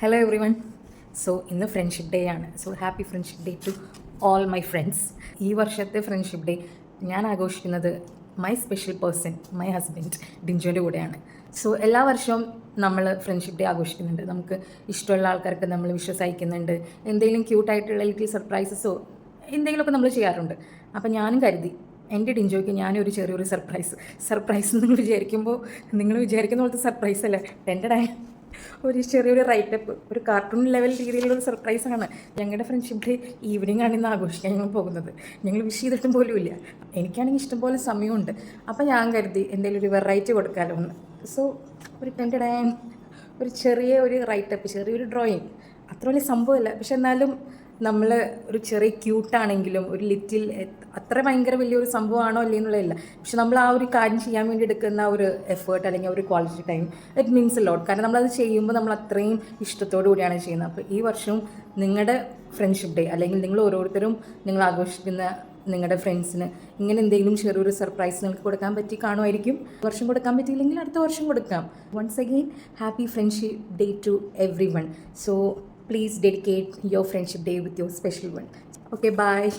Hello everyone. So ഇന്ന് friendship day ആണ്. So happy friendship day to all my friends. ഈ വർഷത്തെ friendship day ഞാൻ ആഘോഷിക്കുന്നത് my special person, my husband ഡിഞ്ചോൻ്റെ കൂടെയാണ്. സോ എല്ലാ വർഷവും നമ്മൾ ഫ്രണ്ട്ഷിപ്പ് ഡേ ആഘോഷിക്കുന്നുണ്ട്. നമുക്ക് ഇഷ്ടമുള്ള ആൾക്കാർക്ക് നമ്മൾ വിഷസ് അയക്കുന്നുണ്ട്. എന്തെങ്കിലും ക്യൂട്ടായിട്ടുള്ള ലിറ്റിൽ സർപ്രൈസസോ എന്തെങ്കിലുമൊക്കെ നമ്മൾ ചെയ്യാറുണ്ട്. അപ്പം ഞാനും കരുതി എൻ്റെ ഡിഞ്ചോയ്ക്ക് ഞാനൊരു ചെറിയൊരു സർപ്രൈസ് നിങ്ങൾ വിചാരിക്കുന്ന പോലത്തെ സർപ്രൈസ് അല്ല, ടെൻഡഡായ ഒരു ചെറിയൊരു റൈറ്റപ്പ്, ഒരു കാർട്ടൂൺ ലെവൽ രീതിയിലുള്ള ഒരു സർപ്രൈസാണ്. ഞങ്ങളുടെ ഫ്രണ്ട്ഷിപ്പ് ഡേ ഈവനിങ് ആണ് ഇന്ന് ആഘോഷിക്കാൻ ഞങ്ങൾ പോകുന്നത്. ഞങ്ങൾ വിഷ് ചെയ്തിട്ടും പോലും ഇല്ല. എനിക്കാണെങ്കിൽ ഇഷ്ടംപോലെ സമയമുണ്ട്. അപ്പം ഞാൻ കരുതി എന്തെങ്കിലും ഒരു വെറൈറ്റി കൊടുക്കാമല്ലോ എന്ന്. സോ ഒരു ടെൻഡഡായ ഒരു ചെറിയൊരു റൈറ്റപ്പ്, ചെറിയൊരു ഡ്രോയിങ്, അത്ര വലിയ സംഭവമല്ല. പക്ഷെ എന്നാലും നമ്മൾ ഒരു ചെറിയ ക്യൂട്ടാണെങ്കിലും ഒരു ലിറ്റിൽ അത്ര ഭയങ്കര വലിയൊരു സംഭവമാണോ അല്ലേ എന്നുള്ളതല്ല. പക്ഷെ നമ്മൾ ആ ഒരു കാര്യം ചെയ്യാൻ വേണ്ടി എടുക്കുന്ന ഒരു എഫേർട്ട് അല്ലെങ്കിൽ ഒരു quality time, it means a lot. കാരണം നമ്മളത് ചെയ്യുമ്പോൾ നമ്മൾ അത്രയും ഇഷ്ടത്തോടു കൂടിയാണ് ചെയ്യുന്നത്. അപ്പോൾ ഈ വർഷവും നിങ്ങളുടെ ഫ്രണ്ട്ഷിപ്പ് ഡേ അല്ലെങ്കിൽ നിങ്ങൾ ഓരോരുത്തരും നിങ്ങൾ ആഘോഷിക്കുന്ന നിങ്ങളുടെ ഫ്രണ്ട്സിന് ഇങ്ങനെ എന്തെങ്കിലും ചെറിയൊരു സർപ്രൈസ് നിങ്ങൾക്ക് കൊടുക്കാൻ പറ്റി കാണുമായിരിക്കും. വർഷം കൊടുക്കാൻ പറ്റിയില്ലെങ്കിൽ അടുത്ത വർഷം കൊടുക്കാം. Once again happy friendship day to everyone. So please dedicate your friendship day with your special one. Okay, bye.